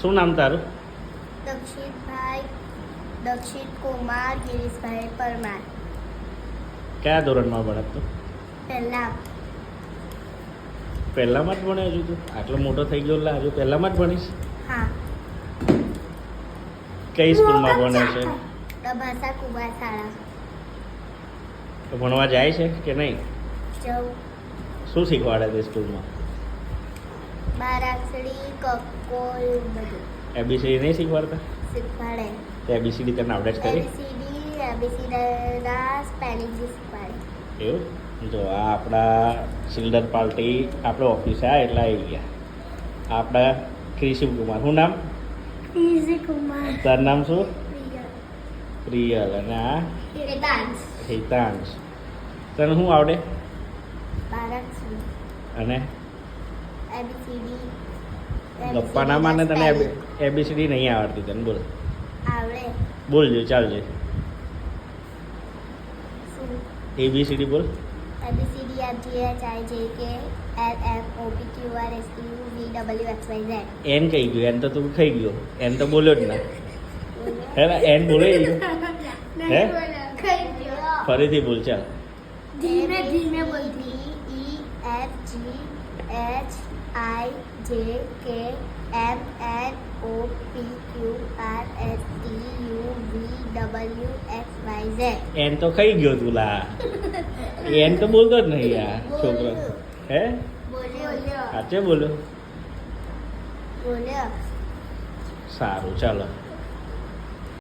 શું નામ તારું? દક્ષિત કુમાર ગિરીશભાઈ પરમાર. કયા ધોરણમાં ભણે તું? પહેલામાં જ ભણે હજુ તું? આટલો મોટો થઈ ગયો એટલે હજુ પહેલામાં જ ભણીશ? હા. કઈ સ્કૂલમાં ભણે છે? ભાષા કુમાર શાળા. તો ભણવા જાય છે કે નહીં? જવું. શું શીખવાડે છે સ્કૂલમાં? બારાક્ષરી કક્કો એવું બધું એબીસીડી નહીં શીખવાડતા? શીખવાડે. તો એબીસીડી તને આવડે જ ખરી? એબીસીડીના સ્પેલિંગ શીખવાડે. એવું? જો આ આપણા ચિલ્ડ્રન પાર્ટી આપણે ઓફિસે આ એટલા આવી ગયા. આપણા ક્રિશિવ કુમાર. શું નામ? કુમાર. તારું નામ શું? પ્રિયલ. અને આ હિતાંશ. તને શું આવડે? બારાક્ષરી અને એબીસીડી ગપ્પા ના માને તને એબીસીડી નહીં આવડતી તને? બોલ આવડે. બોલજો ચાલજે. શું? એબીસીડી બોલ. ABCD FGH IJK LMOPQRSTU VWXYZ. N કહી ગયો. એન તો તું ખાઈ ગયો. એન તો બોલ્યો જ ના. હે ને? એન બોલે હે? ફરીથી બોલ ચાલ. ધીમે ધીમે બોલ. E F G H I J K M N O P Q R S T U V W X Y Z. N તો ખાઈ ગયો તું લા. એન તો બોલતો જ નહીં યાર છોકરો. હે? બોલ્યો. સાચે બોલ્યો? બોલ્યો. સારું ચાલો.